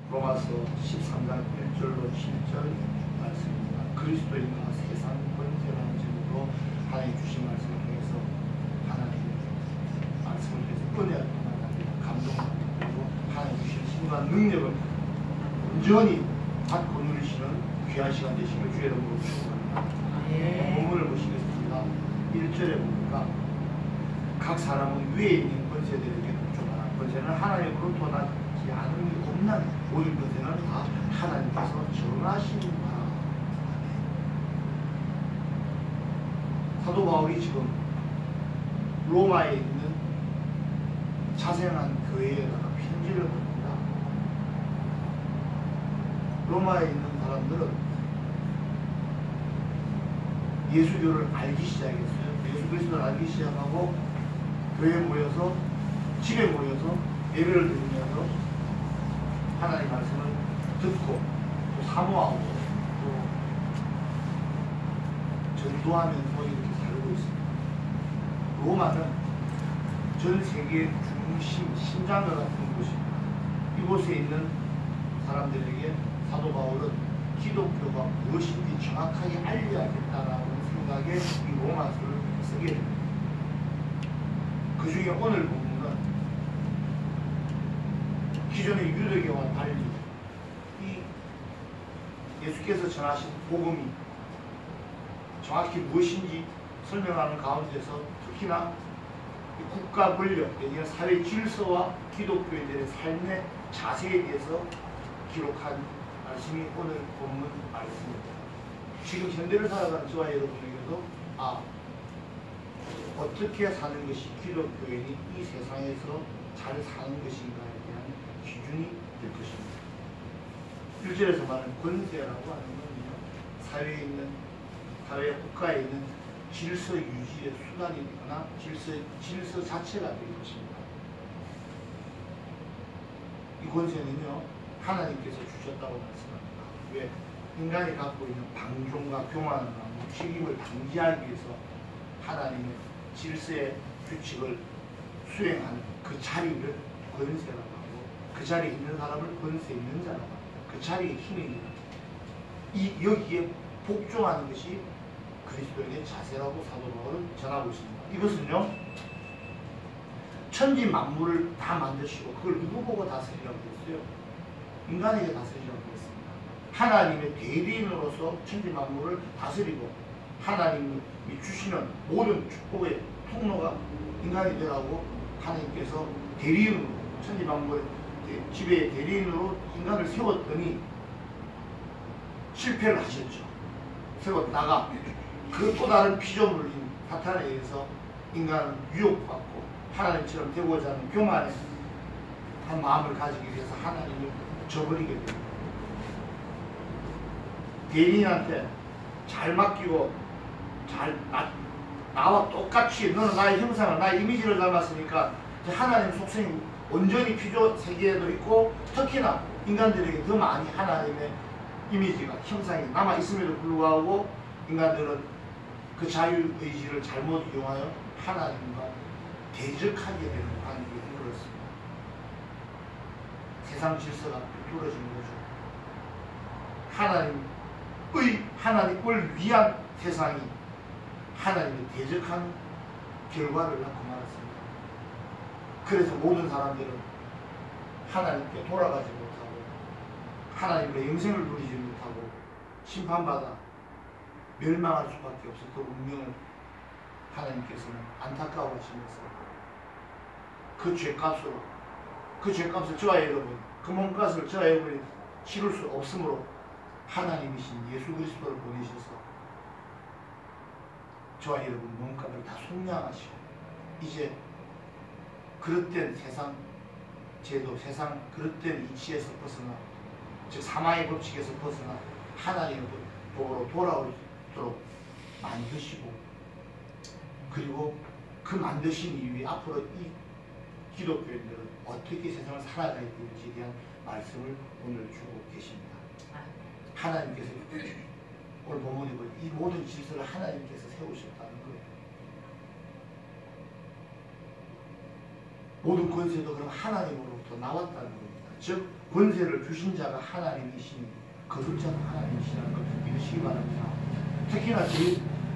로마서 13장 1절로 7절 말씀입니다. 그리스도인과 세상 권세라는 제목으로 하나님 주신 말씀을 통해서 하나님 말씀을 통해서 은혜를 받는 감동을 받고 하나님 주신 힘과 능력을 온전히 받고 누리시는 귀한 시간 되시길 주의 이름으로 축복합니다. 본문을 보시겠습니다. 1절에 보니까 각 사람은 위에 있는 권세들에게 복종하라. 권세는 하나님으로부터 나지 않은 게 없나니 모든 권세는 다 하나님께서 정하시는 바라. 사도 바울이 지금 로마에 있는 자생한 교회에다가 편지를 보냅니다. 로마에 있는 사람들은 예수교를 알기 시작했어요. 예수 그리스도를 알기 시작하고 교회에 모여서 집에 모여서 예배를 드리면서 하나님 말씀을 듣고 또 사모하고 또 전도하면서 이렇게 살고 있습니다. 로마는 전 세계의 중심, 심장과 같은 곳입니다. 이곳에 있는 사람들에게 사도 바울은 기독교가 무엇인지 정확하게 알려야겠다라는 생각에 이 로마서를 쓰게 됩니다. 그 중에 오늘 본문은 기존의 유대교와 달리 이 예수께서 전하신 복음이 정확히 무엇인지 설명하는 가운데서 특히나 국가 권력, 사회 질서와 기독교에 대한 삶의 자세에 대해서 기록한 말씀이 오늘 본문 말씀입니다. 지금 현대를 살아가는 저와 여러분에게도 어떻게 사는 것이 기독교인이 이 세상에서 잘 사는 것인가에 대한 기준이 될 것입니다. 1절에서 말하는 권세라고 하는 것은요, 사회 국가에 있는 질서 유지의 수단이 되거나 질서 자체가 될 것입니다. 이 권세는요, 하나님께서 주셨다고 말씀합니다. 왜? 인간이 갖고 있는 방종과 교만과 무책임을 방지하기 위해서 하나님의 질서의 규칙을 수행하는 그 자리를 권세라고 하고, 그 자리에 있는 사람을 권세 있는 자라고 합니다. 그 자리에 힘이 있는 여기에 복종하는 것이 그리스도인의 자세라고 사도 바울은 전하고 있습니다. 이것은요, 천지 만물을 다 만드시고 그걸 누구 보고 다스리라고 했어요? 인간에게 다스리라고 했습니다. 하나님의 대리인으로서 천지 만물을 다스리고 하나님이 주시는 모든 축복의 통로가 인간이 되라고 하나님께서 대리인으로 천지 만물의 지배의 대리인으로 인간을 세웠더니 실패를 하셨죠. 세웠다가 그 또 다른 피조물인 사탄에 의해서 인간은 유혹받고 하나님처럼 되고자 하는 교만의 한 마음을 가지기 위해서 하나님을 저버리게 됩니다. 대리인한테 잘 맡기고 나와 똑같이 너는 나의 형상을 나의 이미지를 닮았으니까 하나님 속성이 온전히 피조 세계에도 있고 특히나 인간들에게 더 많이 하나님의 이미지가 형상이 남아있음에도 불구하고 인간들은 그 자유의지를 잘못 이용하여 하나님과 대적하게 되는 관계에 이르렀습니다. 세상 질서가 뚫어지는 거죠. 하나님을 위한 세상이 하나님을 대적하는 결과를 낳고 말았습니다. 그래서 모든 사람들은 하나님께 돌아가지 못하고 하나님의 영생을 누리지 못하고 심판받아 멸망할 수밖에 없을 그 운명을 하나님께서는 안타까워하시면서 그 죄값을 저와 여러분, 그 몸값을 저와 여러분이 치를 수 없으므로 하나님이신 예수 그리스도를 보내셔서 저와 여러분 몸값을 다 속량하시고 이제 그릇된 세상 제도, 세상 그릇된 이치에서 벗어나, 즉 사망의 법칙에서 벗어나 하나님의 복으로 돌아오도록 만드시고, 그리고 그 만드신 이후에 앞으로 이 기독교인들은 어떻게 세상을 살아가야 되는지에 대한 말씀을 오늘 주고 계십니다. 하나님께서 오늘 본문에 보면 이 모든 질서를 하나님께서 세우셨다는 거예요. 모든 권세도 그럼 하나님으로부터 나왔다는 겁니다. 즉 권세를 주신 자가 하나님이시니 거둘 자가 하나님이시라는 걸 믿으시기 바랍니다. 특히나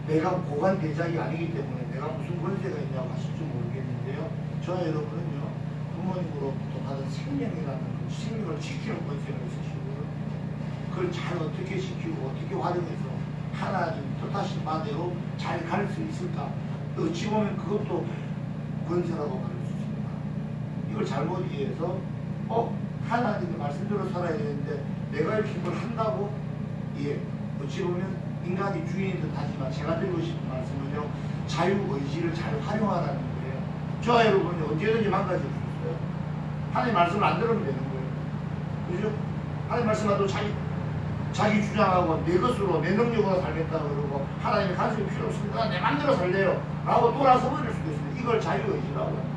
내가 고관 대작이 아니기 때문에 내가 무슨 권세가 있냐고 하실지 모르겠는데요. 저와 여러분은요, 부모님으로부터 받은 생명이라는 그 생명을 지키는 권세가 있으시고요. 그걸 잘 어떻게 지키고 어떻게 활용해서 하나님 뜻하신 바대로 잘 갈 수 있을까? 어찌 보면 그것도 권세라고 말할 수 있습니다. 이걸 잘못 이해해서 하나님의 말씀대로 살아야 되는데 내가 이렇게 뭘 한다고? 예, 어찌 보면 인간이 주인인 듯 하지만 제가 드리고 싶은 말씀은요, 자유의지를 잘 활용하라는 거예요. 저와 여러분이 언제든지 망가질 수 있어요. 하나님 말씀을 안 들으면 되는 거예요. 그죠? 하나님 말씀하고 자기 주장하고 내 것으로 내 능력으로 살겠다고 그러고 하나님의 간섭이 필요 없습니다. 내 맘대로 살래요 라고 돌아서 버릴 수도 있습니다. 이걸 자유의지라고 합니다.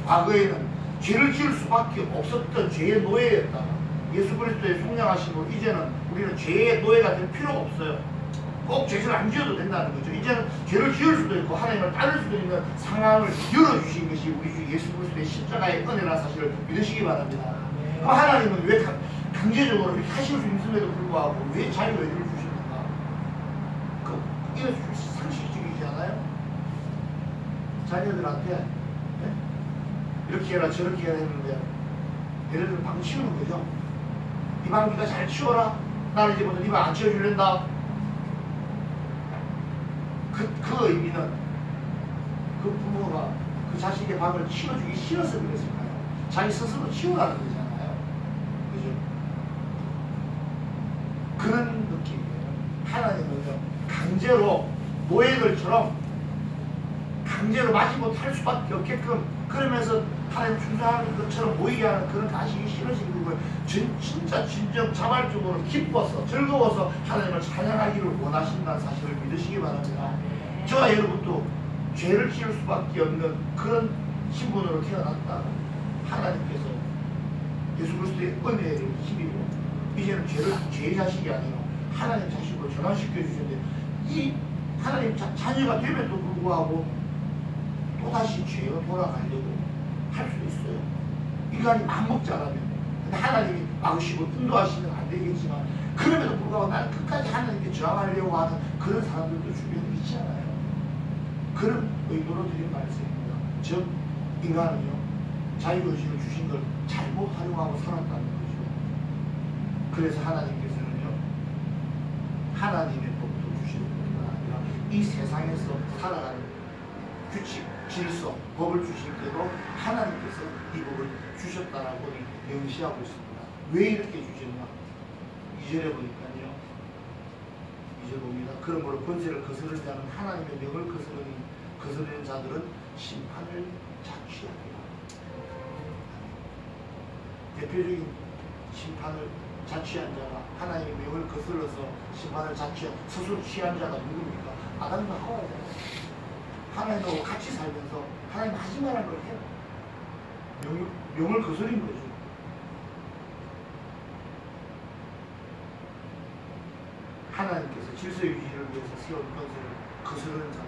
과거에는 죄를 지을 수밖에 없었던 죄의 노예였다가 예수 그리스도의 속량하심으로 이제는 우리는 죄의 노예가 될 필요가 없어요. 꼭 죄를 안 지어도 된다는 거죠. 이제는 죄를 지을 수도 있고 하나님을 따를 수도 있는 상황을 열어주신 것이 우리 주 예수 그리스도의 십자가의 은혜라는 사실을 믿으시기 바랍니다. 그럼 하나님은 왜 강제적으로 이렇게 하실 수 있음에도 불구하고 왜 자유의지를 주십니까? 이거 상식적이지 않아요? 자녀들한테 네? 이렇게 해라 저렇게 해야 되는데 예를 들어 방 치우는 거죠. 이 방 네가 잘 치워라. 나는 이제부터 네 방 안 치워줄랜다. 그 의미는 그 부모가 그 자식의 방을 치워주기 싫어서 그랬을까요? 자기 스스로 치우라는 거잖아요. 그죠? 그런 느낌이에요. 하나님은요, 강제로 노예들처럼 강제로 마지못할 수밖에 없게끔 그러면서 하나님 준수하는 것처럼 보이게 하는 그런 가식이 싫어진 그걸 진짜 진정 자발적으로 기뻐서 즐거워서 하나님을 찬양하기를 원하신다는 사실을 믿으시기 바랍니다. 저와 여러분도 죄를 지을 수밖에 없는 그런 신분으로 태어났다. 하나님께서 예수 그리스도의 은혜를 힘입어 이제는 죄의 자식이 아니라 하나님 자식으로 전환시켜 주셨는데 이 하나님 자녀가 됨에도 불구하고 또다시 죄로 돌아가려고 할 수도 있어요. 인간이 맘먹자라면. 근데 하나님이 막으시고 인도하시면 안 되겠지만 그럼에도 불구하고 나는 끝까지 하나님께 저항하려고 하는 그런 사람들도 주변에 있잖아요. 그런 의도로 드린 말씀입니다. 즉 인간은요, 자유의지를 주신 걸 잘못 활용하고 살았다는 거죠. 그래서 하나님께서는요, 하나님의 법도 주시는 것뿐 아니라 이 세상에서 살아가는 규칙, 질서, 법을 주실 때도 하나님께서 이 법을 주셨다라고 명시하고 있습니다. 왜 이렇게 주셨나? 2절에 보니까요, 2절 봅니다. 그러므로 권세를 거스르지 않은 하나님의 명을 거스르는 자들은 심판을 자취하리라. 대표적인 심판을 자취한 자가 하나님의 명을 거슬러서 심판을 자취한 스스로 취한 자가 누굽니까? 아담과 하와잖아요. 하나님하고 같이 살면서 하나님 하지 말라는 걸 해요. 명을 거스린 거죠. 하나님께서 질서 유지를 위해서 세운 권세를 거스르는 자도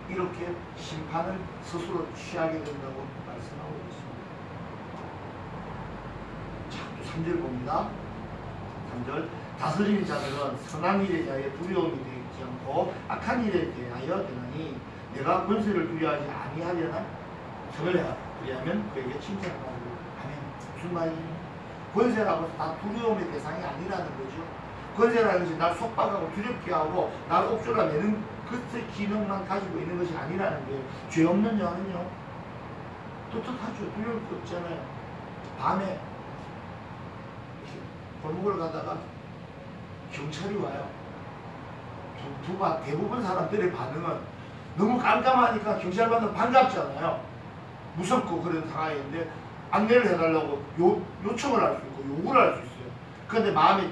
이렇게 심판을 스스로 취하게 된다고 말씀하고 있습니다. 자, 또 3절 봅니다. 3절 다스리는 자들은 선한 일에 대하여 두려움이 되지 않고 악한 일에 대하여 되나니 내가 권세를 두려워하지 아니하려나? 저를 두려하면 그에게 칭찬을 받고 아멘. 무슨 말이냐? 권세라고 해서 다 두려움의 대상이 아니라는 거죠. 권세라는 것이 날 속박하고 두렵게 하고 날 옥졸라내는 그 기능만 가지고 있는 것이 아니라는 거예요. 죄 없는 자는요, 떳떳하죠. 두려울 거 없잖아요. 밤에 골목을 가다가 경찰이 와요. 대부분 사람들의 반응은 너무 깜깜하니까 경찰 만나면 반갑잖아요. 무섭고 그런 상황인데 안내를 해달라고 요청을 할 수 있고 요구를 할 수 있어요. 그런데 마음이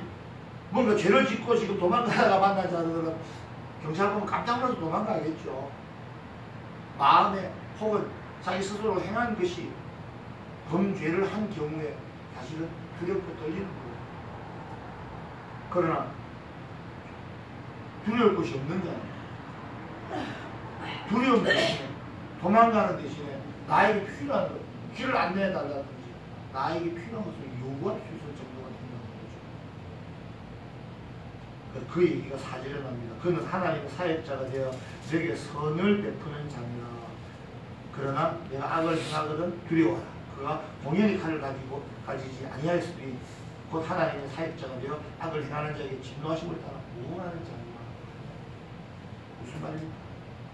뭔가 죄를 짓고 지금 도망가다가 만난 자들은 경찰 보면 깜짝 놀라서 도망가겠죠. 마음에 혹은 자기 스스로 행한 것이 범죄를 한 경우에 사실은 두렵고 떨리는 거예요. 그러나 두려울 것이 없는 자는 두려움 대신에 도망가는 대신에 나에게 필요한 것, 길을 안내해달라든지 나에게 필요한 것을 요구할 수 있을 정도가 된다는 거죠. 그 얘기가 4절에 나옵니다. 그는 하나님의 사역자가 되어 너에게 선을 베푸는 자니라. 그러나 내가 악을 행하거든 두려워하라. 그가 공연히 칼을 가지지 아니하였으니 곧 하나님의 사역자가 되어 악을 행하는 자에게 진노하심을 따라 모험하는 자니라. 무슨 말입니까?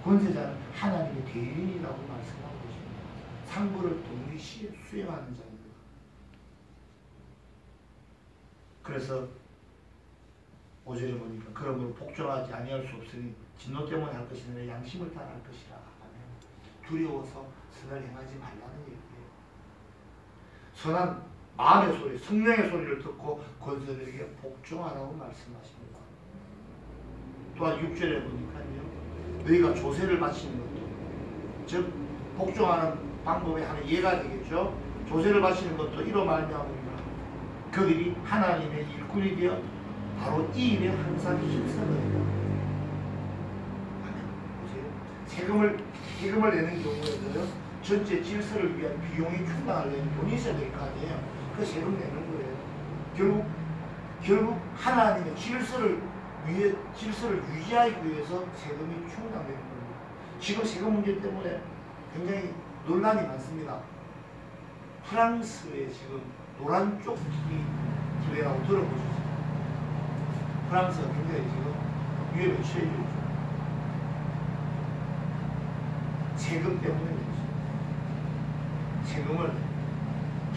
권세자는 하나님의 대리인이라고 말씀하고 계십니다. 상부를 동시에 수행하는 자입니다. 그래서 5절에 보니까 그러므로 복종하지 아니할 수 없으니 진노 때문에 할 것이 아니라 양심을 따라 할 것이라. 두려워서 선을 행하지 말라는 얘기예요. 선한 마음의 소리, 성령의 소리를 듣고 권세들에게 복종하라고 말씀하십니다. 또한 6절에 보니까요, 너희가 조세를 바치는 것도, 즉 복종하는 방법의 하나의 예가 되겠죠. 조세를 바치는 것도 이로 말미암으리라. 그들이 하나님의 일꾼이 되어 바로 이 일에 항상 힘써거든요. 세금을 내는 경우에도요, 전체 질서를 위한 비용이 충당하려면 돈이 있어야 될 거 아니에요. 그 세금 내는 거예요. 결국 하나님의 질서를 유지하기 위해서 세금이 충당되는 겁니다. 지금 세금 문제 때문에 굉장히 논란이 많습니다. 프랑스에 지금 노란 쪽이 부대라고 들어보셨어요? 프랑스가 굉장히 지금 위협에 처해져 있죠. 세금 때문에 세금을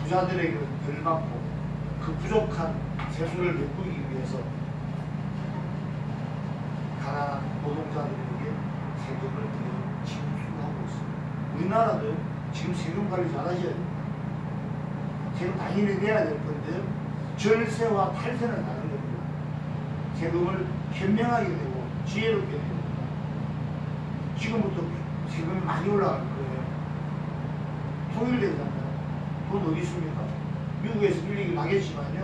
부자들에게 덜 받고 그 부족한 세수를 메꾸기 위해서 가난한 노동자들에게 세금을 징수하고 있습니다. 우리나라도 지금 세금 관리 잘 하셔야 됩니다. 세금 당연히 내야 될 건데요, 절세와 탈세는 다른 겁니다. 세금을 현명하게 내고 지혜롭게 내고 지금부터 세금이 많이 올라갈 거예요. 통일되잖아요. 돈 어디 있습니까? 미국에서 빌리기 나겠지만요.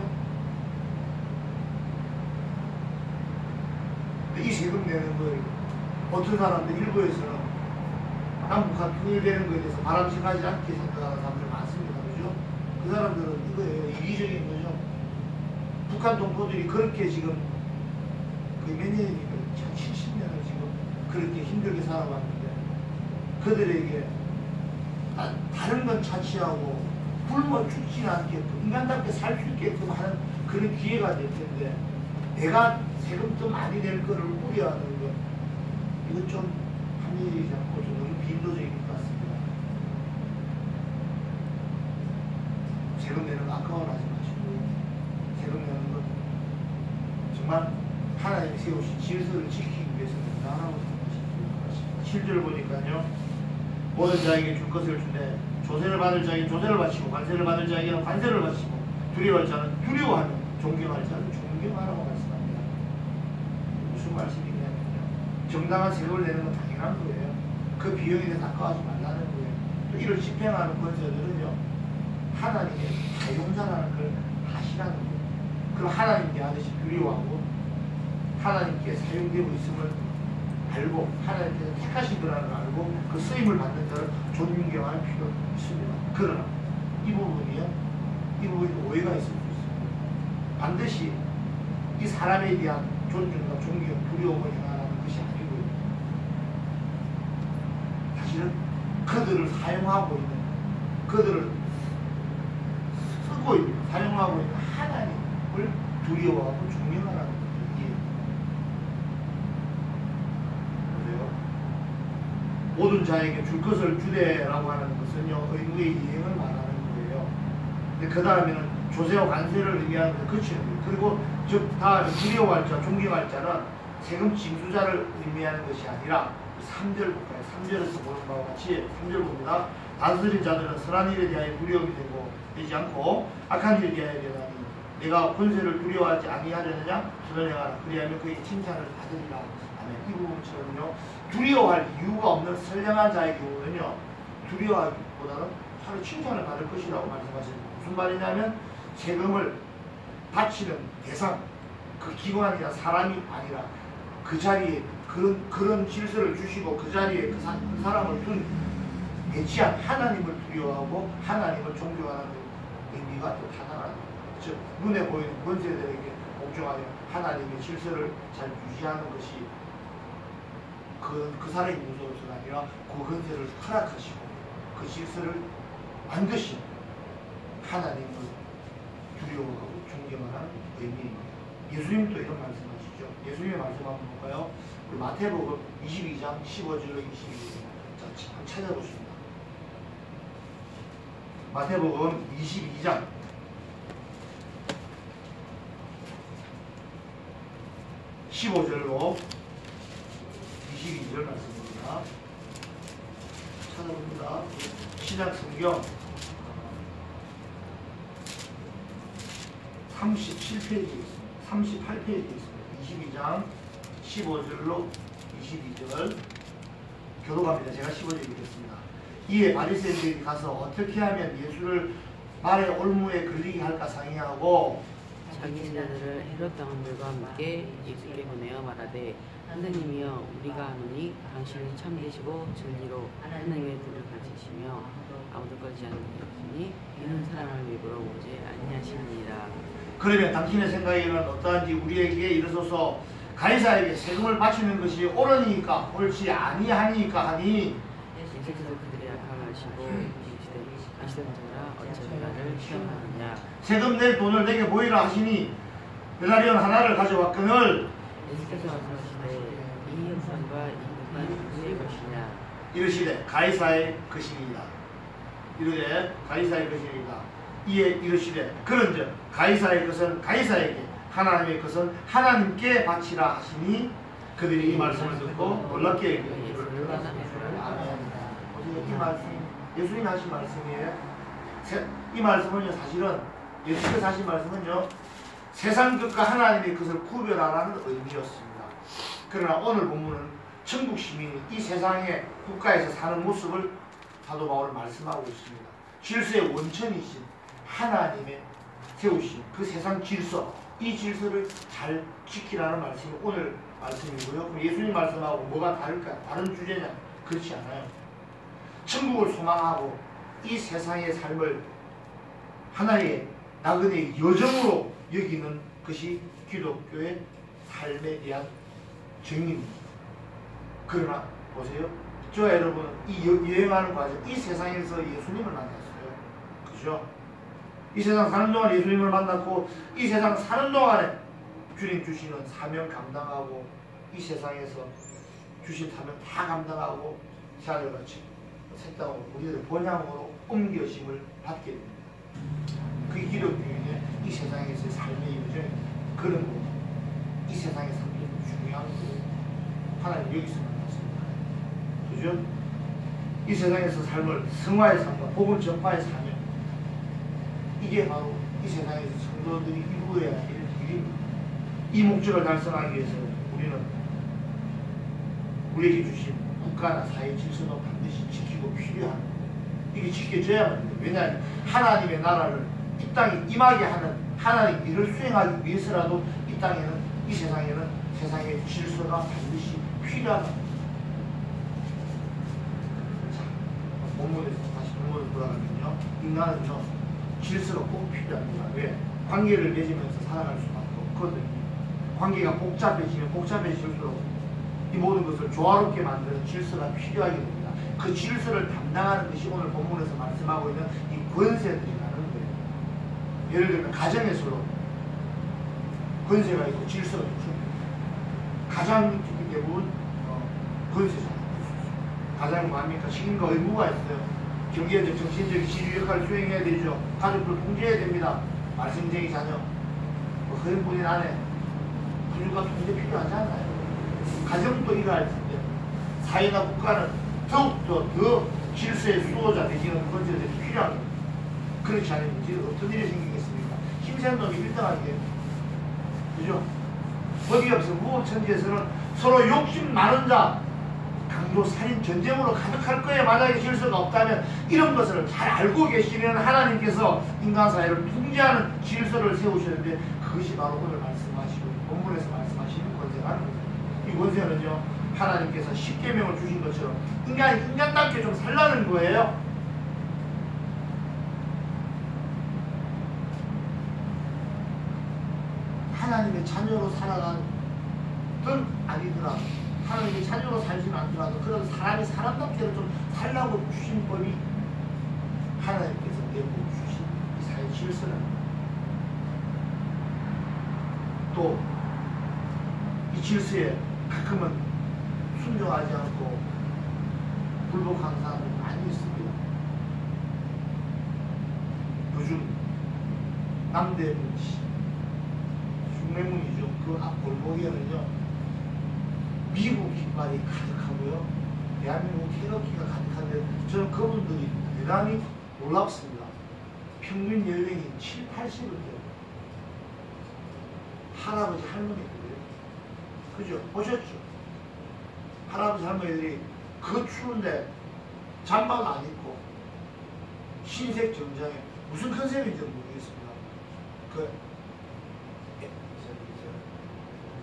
이 세금 내는 걸 어떤 사람들 일부에서는 남북한 통일되는 거에 대해서 바람직하지 않게 생각하는 사람들 많습니다. 그죠? 그 사람들은 이거예요. 이기적인 거죠. 북한 동포들이 그렇게 지금 몇 년이니까 70년을 지금 그렇게 힘들게 살아왔는데 그들에게 다른 건 차치하고 굶어 죽지 않게끔 인간답게 살 수 있게끔 하는 그런 기회가 될 텐데 내가 세금 좀 많이 낼 거를 우려하는 것, 이건 좀 합리적이지 않고 좀 너무 빈도적인 것 같습니다. 세금 내는 거 아까워하지 마시고 세금 내는 것 정말 하나님이 세우신 질서를 지키기 위해서는 나라고 생각하십니다. 7절 보니까요, 모든 자에게 줄 것을 주되 조세를 받을 자에게 조세를 바치고 관세를 받을 자에게는 관세를 바치고 두려워할 자는 두려워하며 존경할 자는 존경하라고 말씀합니다. 무슨 말씀이냐면요, 정당한 세금을 내는 건 당연한 거예요. 그 비용에 대해서 아까워하지 말라는 거예요. 또 이를 집행하는 권세들은요, 하나님의 사용자라는 걸 아시라는 거예요. 그럼 하나님께 하듯이 두려워하고 하나님께 사용되고 있음을 알고 하나님께서 택하신 거라는 걸 알고 그 쓰임을 받는 자를 존경할 필요가 있습니다. 그러나 이 부분이 오해가 있을 수 있습니다. 반드시 이 사람에 대한 존중과 존경, 두려움을 행하라는 것이 아니고요. 사실은 그들을 사용하고 있는, 그들을 쓰고 있는, 사용하고 있는 하나님을 두려워하고 존경하라는 거예요. 모든 자에게 줄 것을 주되라고 하는 것은요, 의무의 이행을 말하는 거예요. 근데 그 다음에는 조세와 관세를 의미하는 데 그치는 거예요. 그리고 즉 다음에 두려워할 자, 존경할 자는 세금 징수자를 의미하는 것이 아니라 3절 볼까요? 3절에서 보는 바와 같이 3절 봅니다. 다스린 자들은 선한 일에 대하여 두려움이 되지 않고 악한 일에 대하여 되나니 내가 권세를 두려워하지 아니하려느냐? 선을 행하라. 그리하면 그의 칭찬을 받으리라. 아멘. 이 부분처럼요, 두려워할 이유가 없는 선량한 자의 경우는요, 두려워하기보다는 차라리 칭찬을 받을 것이라고 말씀하십니다. 무슨 말이냐면 세금을 바치는 대상, 그 기관이나 사람이 아니라 그 자리에 그런 질서를 주시고 그 자리에 그 사람을 둔 배치한 하나님을 두려워하고 하나님을 존경하는 의미가 또 타당하다. 즉 눈에 보이는 권세들에게 복종하여 하나님의 질서를 잘 유지하는 것이 그 사람의 문서로서가 아니라 그 권세를 허락하시고 그 질서를 반드시 하나님을 두려워하고 존경하는 의미입니다. 예수님도 이런 말씀하시죠. 예수님의 말씀 한번 볼까요? 우리 마태복음 22장 15절로 22절. 자, 한번 찾아보십니다. 마태복음 22장 15절로 22절 말씀입니다. 찾아봅니다. 신약 성경 37페이지에 있습니다. 38페이지에 있습니다. 22장 15절로 22절 교독합니다. 제가 15절 읽겠습니다. 이에 바리새인들이 가서 어떻게 하면 예수를 말의 올무에 걸리게 할까 상의하고 자기 제자들을 헤롯 당원들과 함께 예수께 보내어 말하되 선생님이여 우리가 아노니 당신이 참되시고 진리로 하나님의 뜻을 가르치시며 아무도 꺼지지 않는 일이 없으니 이는 사람을 위로로 오지 아니하시니라. 그러면 당신의 생각에는 어떠한지 우리에게 이르소서. 가이사에게 세금을 바치는 것이 옳으니까 옳지 아니하니까 하니 예수께서 그들의 약함을 아시고 이르시되 아시던 자라 어찌 나를 시험하느냐. 세금 낼 돈을 내게 보이라 하시니 데나리온 하나를 가져왔거늘 예수께서 말씀하시되 이 형상과 이 금은 누구의 것이냐. 이르시되 가이사의 것이니이다. 이르되 가이사의 것이니이다. 이에 이르시되 그런즉 가이사의 것은 가이사에게 하나님의 것은 하나님께 바치라 하시니 그들이 이 말씀을 듣고 놀랍게 여기기를 아멘. 이 말씀 예수님이 하신 말씀이에요. 이 말씀은요 사실은 예수께서 하신 말씀은요 세상 것과 하나님의 것을 구별하라는 의미였습니다. 그러나 오늘 본문은 천국 시민이 이 세상의 국가에서 사는 모습을 사도 바울은 말씀하고 있습니다. 질서의 원천이신 하나님의 세우신 그 세상 질서, 이 질서를 잘 지키라는 말씀이 오늘 말씀이고요. 그럼 예수님 말씀하고 뭐가 다를까? 다른 주제냐? 그렇지 않아요. 천국을 소망하고 이 세상의 삶을 하나의 나그네의 여정으로 여기는 것이 기독교의 삶에 대한 정의입니다. 그러나 보세요. 저와 여러분은 이 여행하는 과정, 이 세상에서 예수님을 만났어요. 그죠? 이 세상 사는 동안 예수님을 만났고 이 세상 사는 동안에 주님 주시는 사명 감당하고 이 세상에서 주신 사명 다 감당하고 샤넬같이 새 땅으로 우리들의 본향으로 옮겨심을 받게 됩니다. 그게 기독교인의 이 세상에서의 삶의 여정입니다. 그런 거, 이 세상의 삶이 중요한 거 하나님 여기서 만났습니다. 그죠? 이 세상에서 삶을 성화의 삶과 복음 전파의 사명, 이게 바로 이 세상에서 성도들이 이루어야 할 일입니다. 이 목적을 달성하기 위해서 우리는 우리에게 주신 국가나 사회 질서도 반드시 지키고 필요한 거예요. 이게 지켜져야만 합니다. 왜냐하면 하나님의 나라를 이 땅에 임하게 하는 하나님의 일을 수행하기 위해서라도 이 땅에는, 이 세상에는 세상의 질서가 반드시 필요하다. 자, 본문에서 다시 본문으로 돌아가면요, 인간은요 질서가 꼭 필요합니다. 왜? 관계를 맺으면서 살아갈 수밖에 없거든요. 관계가 복잡해지면 복잡해질수록 이 모든 것을 조화롭게 만드는 질서가 필요하게 됩니다. 그 질서를 담당하는 것이 오늘 본문에서 말씀하고 있는 이 권세들이라는 거예요. 예를 들면 가정에서도 권세가 있고 질서가 있죠. 가장 특히 대부분 권세잖아요. 가장은 뭐합니까? 책임과 의무가 있어요. 경제적, 정신적인 지주 역할을 수행해야 되죠. 가족들 통제해야 됩니다. 말썽쟁이 자녀, 그런 분인 아내, 부유가 통제 필요하지 않나요? 가정도 이러할 텐데 사회나 국가는 더욱더 더 질서의 수호자 되시는 권세들이 필요합니다. 그렇지 않으면 이제 어떤 일이 생기겠습니까? 힘센 놈이 1등하게, 그죠? 어디에서 무법천지에서는 서로 욕심 많은 자, 강도, 살인, 전쟁으로 가득할 거예요. 만약에 질서가 없다면. 이런 것을 잘 알고 계시는 하나님께서 인간 사회를 통제하는 질서를 세우셨는데 그것이 바로 오늘 말씀하시고 본문에서 말씀하시는 권세라는 거예요. 이 권세는요 하나님께서 십계명을 주신 것처럼 인간이 인간답게 좀 살라는 거예요. 하나님의 자녀로 살아가든 아니더라, 하나님의 자녀로 살지는 않더라도 그런 사람이 사람답게 좀 살라고 주신 법이 하나님께서 내고 주신 이 사회 질서라는, 또 이 질서에 가끔은 순종하지 않고 불복하는 사람이 많이 있습니다. 요즘 남대문 흉내문이죠. 그 앞 골목에는요, 미국 깃발이 가득하고요, 대한민국 태극기가 가득한데 저는 그분들이 대단히 놀랍습니다. 평균 연령이 7, 80을 돼요. 할아버지 할머니들이에요. 그죠? 보셨죠? 할아버지 할머니들이 그 추운데 잠바도 안 입고 흰색 정장에 무슨 컨셉인지 모르겠습니다. 그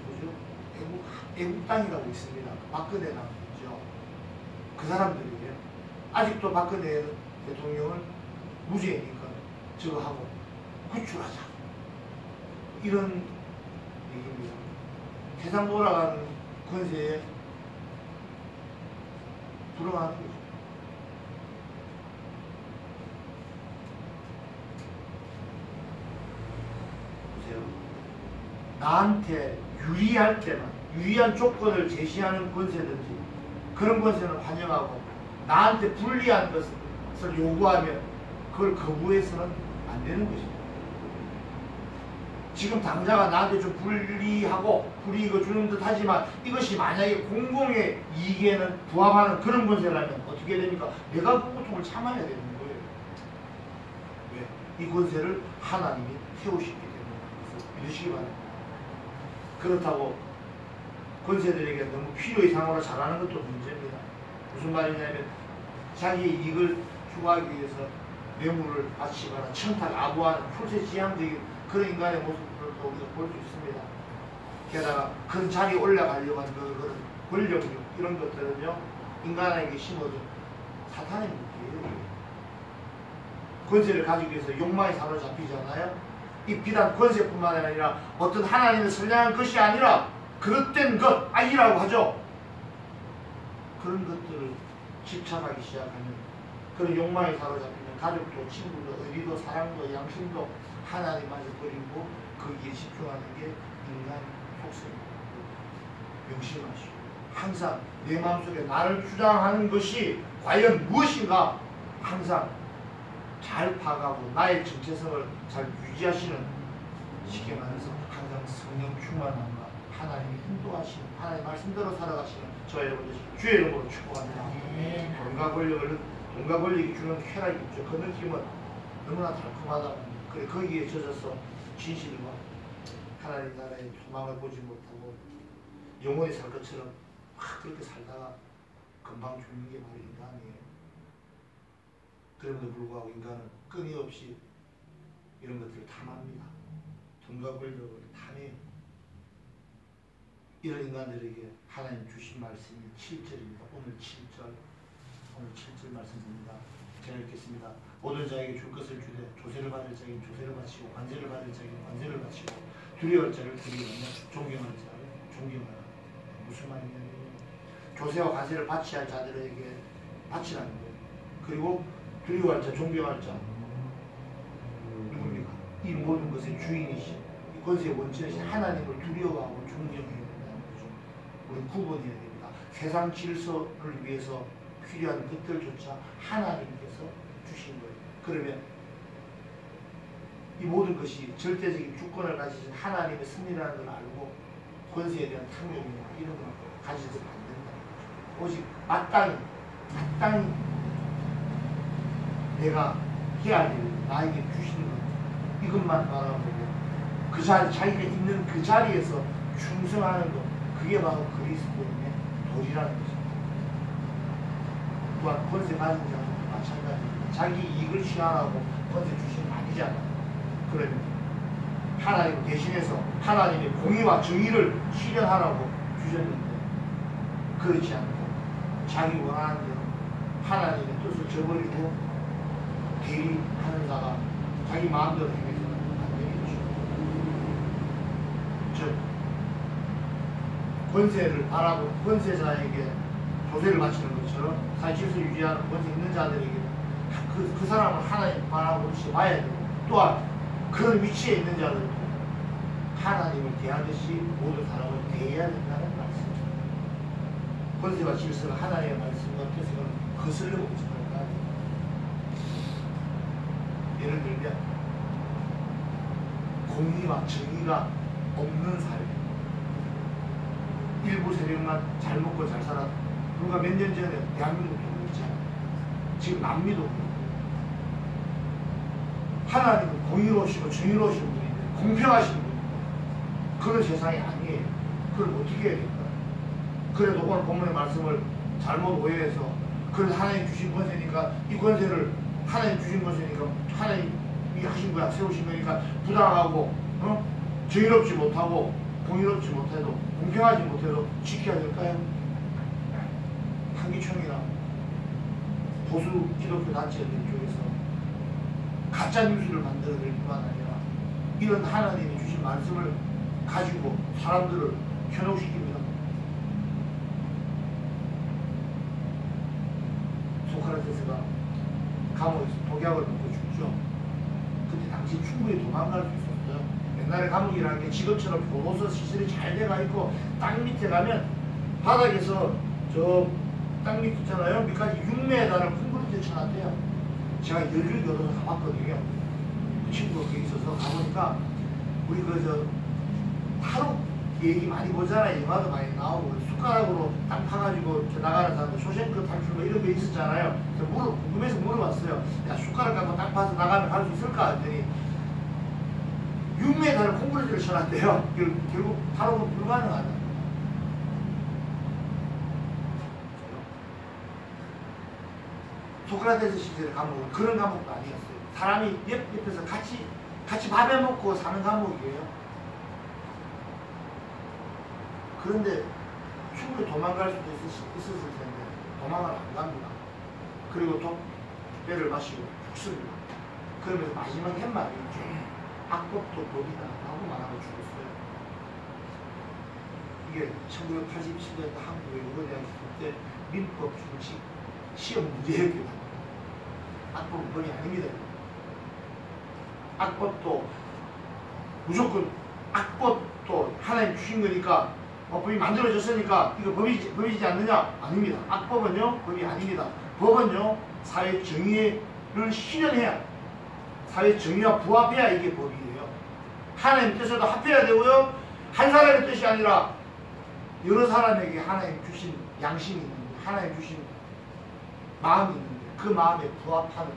뭐죠? 애국당이라고 있습니다. 박근혜 남이죠. 그 사람들이에요. 아직도 박근혜 대통령을 무죄니까 저거 하고 구출하자, 이런 얘기입니다. 세상 돌아가는 권세에 들어가는 거죠. 보세요. 나한테 유리할 때만, 유리한 조건을 제시하는 권세든지 그런 권세는 환영하고, 나한테 불리한 것을 요구하면 그걸 거부해서는 안 되는 것입니다. 지금 당자가 나한테 좀 불리하고 불이익을 주는 듯 하지만 이것이 만약에 공공의 이익에는 부합하는 그런 권세라면 어떻게 됩니까? 내가 그 고통을 참아야 되는 거예요. 왜? 이 권세를 하나님이 세우시기 때문에. 믿으시기 바랍니다. 그렇다고 권세들에게 너무 필요 이상으로 잘하는 것도 문제입니다. 무슨 말이냐면 자기의 이익을 추구하기 위해서 뇌물을 바치거나 청탁, 아부하는 출세지향적인 그런 인간의 모습을 또 우리가 볼 수 있습니다. 게다가 큰 자리에 올라가려고 하는 그런 권력력, 이런 것들은요, 인간에게 심어준 사탄의 무기예요. 권세를 가지기 위해서 욕망이 사로잡히잖아요. 이 비단 권세뿐만 아니라 어떤 하나님의 선량한 것이 아니라 그릇된 것, 아니라고 하죠. 그런 것들을 집착하기 시작하면, 그런 욕망이 사로잡히면 가족도, 친구도, 의리도, 사랑도, 양심도 하나님마저 버리고 거기에 집중하는 게 인간 속성입니다. 명심하시고, 항상 내 마음속에 나를 주장하는 것이 과연 무엇인가 항상 잘 파악하고 나의 정체성을 잘 유지하시는, 쉽게 말해서 항상 성령 충만함과 하나님이 인도하시는, 하나님의 말씀대로 살아가시는 저와 여러분 되시길 주의 이름으로 축복합니다. 돈과 권력이 주는 쾌락이 있죠. 그 느낌은 너무나 달콤하다. 그래, 거기에 젖어서 진실과 하나님 나라의 소망을 보지 못하고 영원히 살 것처럼 막 그렇게 살다가 금방 죽는 게 바로 인간이에요. 그럼에도 불구하고 인간은 끊임없이 이런 것들을 탐합니다. 돈과 권력을 탐해요. 이런 인간들에게 하나님 주신 말씀이 7절입니다. 오늘 7절 말씀입니다. 제가 읽겠습니다. 모든 자에게 줄 것을 주되 조세를 받을 자에게 조세를 바치고 관세를 받을 자에게 관세를 바치고 두려워할 자를 두려워하며 존경할 자를 존경하라. 무슨 말이냐면 조세와 관세를 바치할 자들에게 바치라는 거예요. 그리고 두려워할 자, 존경할 자 누굽니까? 이 모든 것의 주인이신, 이 권세의 원천이신 하나님을 두려워하고 존경해야 된다는 거죠. 우리 구분해야 됩니다. 세상 질서를 위해서 필요한 것들조차 하나님께서 주신 거예요. 그러면 이 모든 것이 절대적인 주권을 가지신 하나님의 승리라는 걸 알고 권세에 대한 탐욕이나 이런 걸 가지서는 안 된다는 거죠. 오직 마땅히 내가 해야 할 일, 나에게 주시는 것, 이것만 바라보고 그 자리, 자기가 있는 그 자리에서 충성하는 것, 그게 바로 그리스도인의 도리라는 것입니다. 또한 권세 가진 자도 마찬가지입니다. 자기 이익을 취하라고 권세 주신 거 아니잖아요. 그러면 하나님 대신해서 하나님의 공의와 정의를 실현하라고 주셨는데 그렇지 않고 자기 원하는 대로 하나님의 뜻을 저버리고 대리하는 자가 자기 마음대로 행해서는 안 되겠죠. 권세를 바라고 권세자에게 조세를 바치는 것처럼 사회 질서 유지하는 권세 있는 자들에게 그 사람을 하나님 바라고 봐야 되고, 또한 그런 위치에 있는 자들도 하나님을 대하듯이 모든 사람을 대해야 된다는 말씀입니다. 권세와 질서가 하나님의 말씀과 뜻을 거슬려고 있을까? 예를 들면 공의와 정의가 없는 사회, 일부 세력만 잘 먹고 잘 살아. 불과 몇 년 전에 대한민국도 그렇잖아요. 지금 남미도 그렇고. 하나님은 공의로우시고 정의로우신 분인데, 공평하신 분인데 그런 세상이 아니에요. 그럼 어떻게 해야 될까요? 그래도 오늘 본문의 말씀을 잘못 오해해서, 그래서 하나님 주신 권세니까, 이 권세를 하나님 주신 것이니까 하나님이 하신 거야, 세우신 거니까 부당하고 정의롭지 못하고 공의롭지 못해도 공평하지 못해도 지켜야 될까요? 한기총이나 보수 기독교 단체들 쪽에서 가짜 뉴스를 만들어낼 뿐만 아니라 이런 하나님이 주신 말씀을 가지고 사람들을 현혹시킵니다. 소크라테스가 감옥에서 독약을 먹고 죽죠. 그때 당시 충분히 도망갈 수 있었어요. 옛날에 감옥이라는 게 지금처럼 교도소 시설이 잘 돼가 있고, 땅 밑에 가면 바닥에서 저 땅 밑 있잖아요. 밑까지 6m를 콘크리트 쳐놨대요. 제가 열일 교도소 가봤거든요. 그 친구가 거기 있어서 가보니까, 우리 탈옥 얘기 많이 보잖아요. 영화도 많이 나오고, 숟가락으로 땅 파가지고 나가는 사람들, 쇼생크 탈출 뭐 이런 거 있었잖아요. 그래서 궁금해서 물어봤어요. 야, 숟가락 갖고 땅 파서 나가면 갈 수 있을까? 했더니 6m를 콘크리트를 쳐놨대요. 결국 탈옥은 불가능하다. 소크라테스 시절의 감옥은 그런 감옥도 아니었어요. 사람이 옆에서 같이 밥 해먹고 사는 감옥이에요. 그런데 충분히 도망갈 수도 있었을 텐데 도망을 안 갑니다. 그리고 또 배를 마시고 죽습니다. 그러면서 마지막 팻말이 있죠. 악법도 법이다 라고 말하고 죽었어요. 이게 1987년에 한국의 의거대학교 때 민법 중식 시험 문제였기도 합니다. 악법은 법이 아닙니다. 악법도 무조건 악법도 하나님 주신 거니까 법이 만들어졌으니까 이거 법이지 않느냐? 아닙니다. 악법은요 법이 아닙니다. 법은요 사회 정의를 실현해야, 사회 정의와 부합해야 이게 법이에요. 하나님 뜻에도 합해야 되고요, 한 사람의 뜻이 아니라 여러 사람에게 하나님 주신 양심이 있는데, 하나님 주신 마음이 있는데 그 마음에 부합하는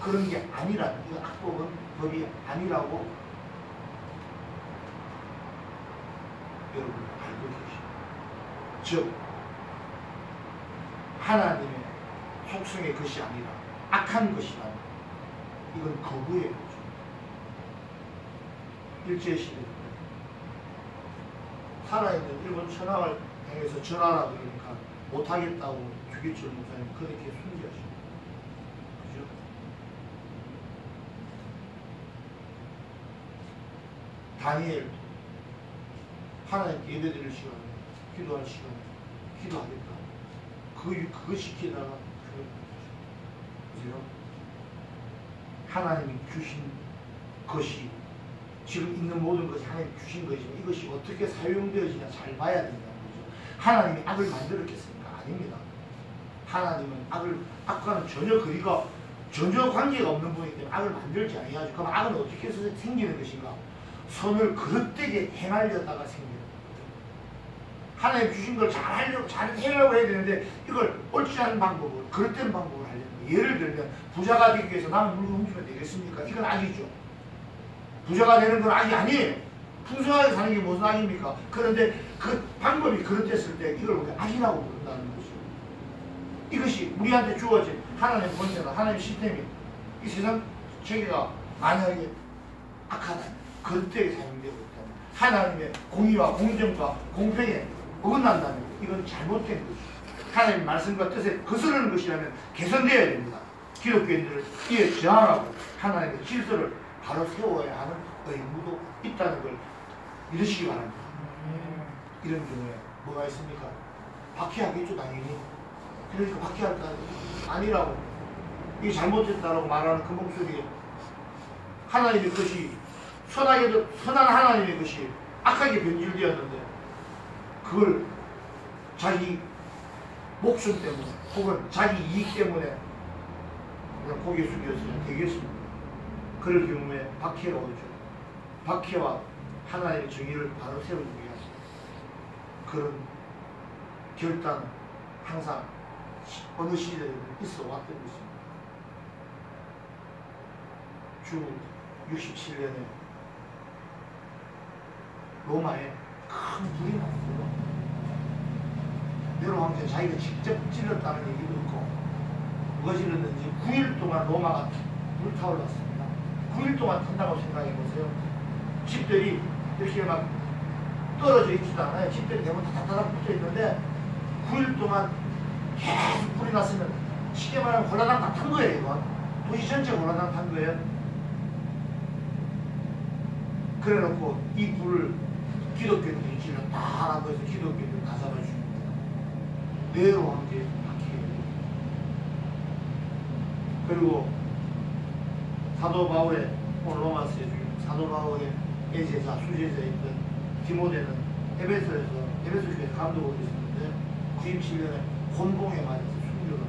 그런 게 아니라, 이 악법은 법이 아니라고 여러분 알고 계십니다. 즉 하나님의 속성의 것이 아니라 악한 것이라, 이건 거부의 거죠. 일제시대 살아있는 일본 천황을 향해서 전하라 그러니까 못하겠다고 주기철 목사님 그렇게 순지하십니다. 그죠? 다니엘 하나님께 예배드릴 시간에, 기도할 시간에 기도하겠다. 그거 시키다가 그죠? 하나님이 주신 것이, 지금 있는 모든 것이 하나님이 주신 것이지만 이것이 어떻게 사용되어지냐 잘 봐야 된다는 거죠. 하나님이 악을 만들었겠습니까? 아닙니다. 하나님은 악과는 전혀 관계가 없는 분이기 때문에 악을 만들지 아니하죠. 그럼 악은 어떻게 해서 생기는 것인가? 선을 그릇되게 행하려다가 생기는 거예요. 하나님 주신 걸 잘 해려고 해야 되는데 이걸 옳지 않은 방법으로, 그릇된 방법으로 하려는 거예요. 예를 들면 부자가 되기 위해서 남의 물건 훔치면 되겠습니까? 이건 악이죠. 부자가 되는 건 악이 아니에요. 풍성하게 사는 게 무슨 악입니까? 그런데 그 방법이 그릇됐을 때 이걸 우리가 악이라고 부른다는 거죠. 이것이 우리한테 주어진 하나님의 권세나 하나님의 시스템이, 이 세상 체계가 만약에 악하다, 그릇되게 사용되고 있다면, 하나님의 공의와 공정과 공평에 어긋난다면 이건 잘못된 거죠. 하나님의 말씀과 뜻에 거스르는 것이라면 개선되어야 됩니다. 기독교인들을 이에 저항하고 하나님의 질서를 바로 세워야 하는 의무도 있다는 걸 믿으시기 바랍니다. 이런 경우에 뭐가 있습니까? 박해하겠죠, 당연히. 그러니까 박해할 거 아니라고. 이게 잘못됐다라고 말하는 그 목소리에 하나님의 것이 선한 하나님의 것이 악하게 변질되었는데 그걸 자기 목숨 때문에 혹은 자기 이익 때문에 그냥 고개 숙였어야 되겠습니다. 그럴 경우에 박해가 오죠. 박해와 하나님의 정의를 바로 세우기 위해서 그런 결단은 항상 어느 시대에도 있어 왔던 것입니다. 주 67년에 로마에 큰 불이 났어요. 네로 황제 자기가 직접 찔렀다는 얘기도 있고 누가 찔렀는지 9일 동안 로마가 불타올랐습니다. 9일 동안 탄다고 생각해보세요. 집들이 이렇게 막 떨어져 있지도 않아요. 집들이 대부분 다다닥 붙어 있는데 9일 동안 계속 불이 났으면 쉽게 말하면 홀라당 다 탄 거예요. 이건 도시 전체 홀라당 탄 거예요. 그래 놓고 이 불을 기독교들이 질러 다 하나 거에서 기독교들 다 잡아줍니다. 네로 황제 박해예요. 그리고 사도 바울의 오늘 로마서에 중에 사도 바울의 제자 수제자였던 디모데는 에베소에서 교회 감독으로 있었는데 97년에 곤봉에 맞아서 순교를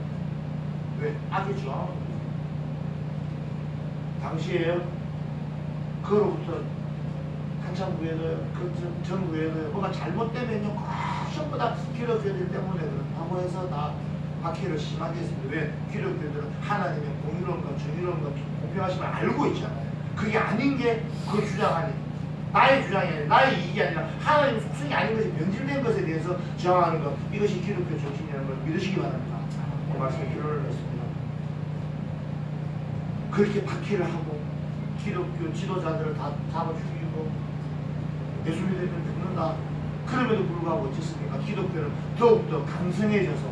왜? 악의 저항을 당시에요. 그로부터 한참 후에도요, 그 전 후에도요, 뭐가 잘못되면요, 전부 다 기독교들 때문에 그렇다고 해서 다 박해를 심하게 했습니다. 왜? 기독교들은 하나님의 공의로움과 정의로움과 공평하심을 알고 있잖아요. 그게 아닌 게 그 주장하니 나의 주장이 아니라 나의 이익이 아니라 하나님의 속성이 아닌 것이 변질된 것에 대해서 저항하는 것, 이것이 기독교 정신이라는 걸 믿으시기 바랍니다. 그 말씀에 결론을 냈습니다. 그렇게 박해를 하고 기독교 지도자들을 다 잡아 죽이고 예수님 되면 죽는다. 그럼에도 불구하고 어쨌습니까? 기독교는 더욱더 강성해져서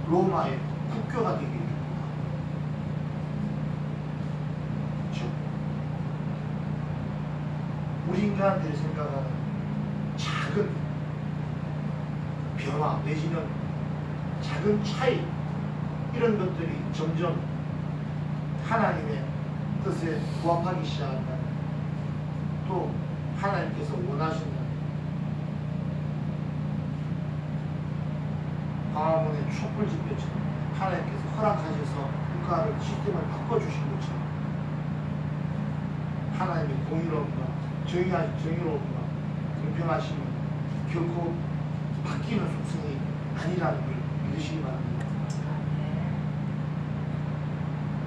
로마의 국교가 되게 됩니다. 그렇죠? 우리 인간들이 생각하는 작은 변화 내지는 작은 차이 이런 것들이 점점 하나님의 뜻에 부합하기 시작한다. 또 하나님께서 원하시는 광화문의 촛불 집회처럼 하나님께서 허락하셔서 국가를 시스템을 바꿔주신 것처럼 하나님의 공의로움과 정의로움과 공평하심은 결코 바뀌는 속성이 아니라는 걸 믿으시기 바랍니다.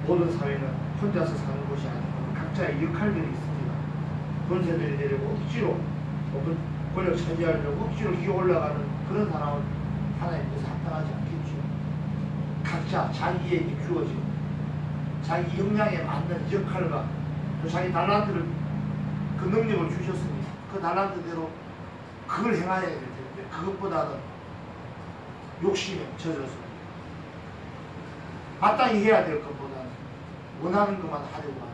모든 사회는 혼자서 사는 것이 아니고 각자의 역할들이 있습니다. 권세들이 내리고 억지로 혹은 권력 차지하려고 억지로 기어 올라가는 그런 사람은 하나님께서 합당하지 않겠죠. 각자 자기에게 주어진 자기 역량에 맞는 역할과 또 자기 달란트를 그 능력을 주셨으니 그 달란트대로 그걸 행해야 될 텐데 그것보다는 욕심에 젖어서 마땅히 해야 될 것보다는 원하는 것만 하려고 하는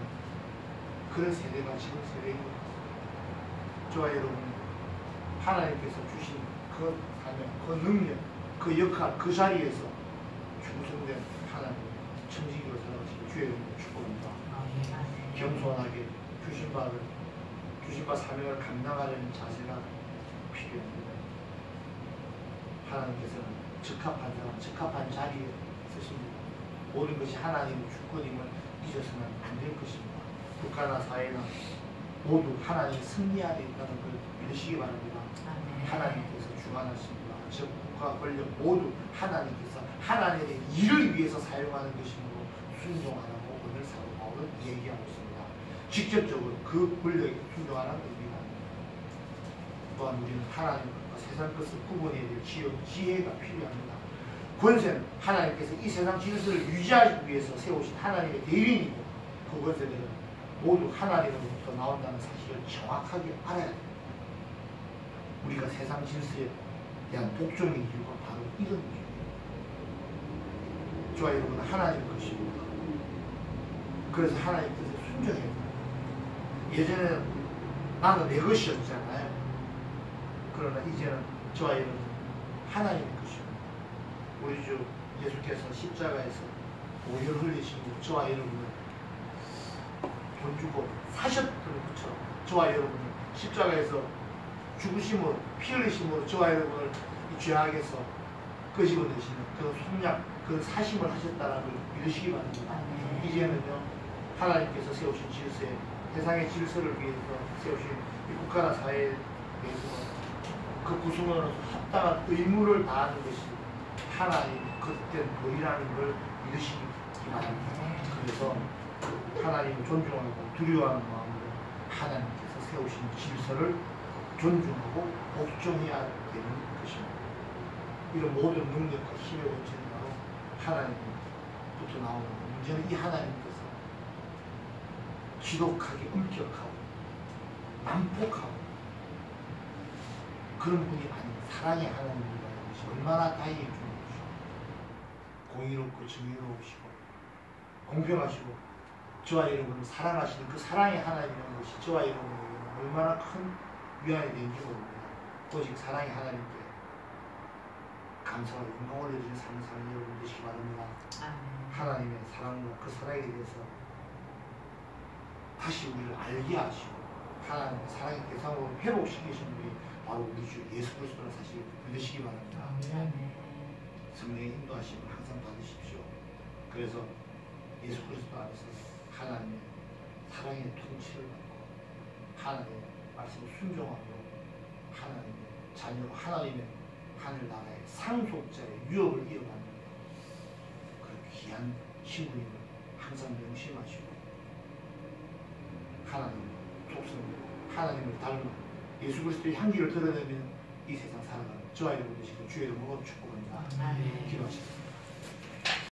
그런 세대가 지금 세대인 것 같습니다. 저와 여러분, 하나님께서 주신 그 사명, 그 능력, 그 역할, 그 자리에서 충성된 하나님 청지기로 살아가시고 주의 이름으로 축복합니다. 겸손하게 주신 바 사명을 감당하려는 자세가 필요합니다. 하나님께서는 적합한 사람, 적합한 자리에 쓰십니다. 모든 것이 하나님의 주권임을 잊어서는 안 될 것입니다. 국가나 사회나 모두 하나님의 승리 안에 있다는 걸 믿으시기 바랍니다. 하나님께서 주관하십니다. 즉 국가 권력 모두 하나님께서 하나님의 일을 위해서 사용하는 것이므로 순종하라고 오늘 사도 바울은 얘기하고 있습니다. 직접적으로 그 권력에 순종하라는 의미가 아닙니다. 또한 우리는 하나님과 세상 것을 구분해야 될 지혜가 필요합니다. 권세는 하나님께서 이 세상 질서를 유지하기 위해서 세우신 하나님의 대리인이고 그 권세들은 모두 하나님으로부터 나온다는 사실을 정확하게 알아야 됩니다. 우리가 세상 질서에 대한 복종의 이유가 바로 이런 이유예요. 저와 여러분은 하나님 것입니다. 그래서 하나님 뜻에 순종해야 됩니다. 예전에는 나는 내 것이었잖아요. 그러나 이제는 저와 여러분 하나님의 것이고 우리 주 예수께서 십자가에서 보혈을 흘리시고 저와 여러분을 돈 주고 사셨던 것처럼 저와 여러분을 십자가에서 죽으심으로 피 흘리심으로 저와 여러분을 이 죄악에서 끄집어내시는 그 속량 그 사심을 하셨다는 걸 믿으시기 바랍니다. 이제는요 하나님께서 세우신 질서에 세상의 질서를 위해서 세우신 이 국가나 사회에 대해서 그 구성원으로서 합당한 의무를 다하는 것이 하나님의 그릇된 도리라는 걸 믿으시기 바랍니다. 그래서 하나님을 존중하고 두려워하는 마음으로 하나님께서 세우신 질서를 존중하고 복종해야 되는 것입니다. 이런 모든 능력과 힘의 원천은 바로 하나님부터 나오는 문제는 이 하나님께서 지독하게 엄격하고 난폭하고 그런 분이 아닌 사랑의 하나님이라는 것이 얼마나 다행히 좋은 것이고 공의롭고 정의로우시고 공평하시고 저와 여러분을 사랑하시는 그 사랑의 하나님이라는 것이 저와 여러분에게는 얼마나 큰 위안이 되는지 모릅니다. 오직 사랑의 하나님께 감사와 영광을 올려주신 삶을 사는 여러분 되시기 바랍니다. 하나님의 사랑과 그 사랑에 대해서 다시 우리를 알게 하시고 하나님의 사랑의 대상으로 회복시키신 분이 바로 우리 주 예수 그리스도라는 사실을 믿으시기 바랍니다. 성령의 인도하심을 항상 받으십시오. 그래서 예수 그리스도 안에서 하나님의 사랑의 통치를 받고 하나님의 말씀을 순종하고 하나님의 자녀 하나님의 하늘나라의 상속자의 유업을 이어가는 그런 귀한 신부님을 항상 명심하시고 하나님의 속성으로 하나님을 닮은 예수 그리스도의 향기를 드러내면 이 세상 살아가는 저와 여러분 되시고 주의 이름으로 축복합니다.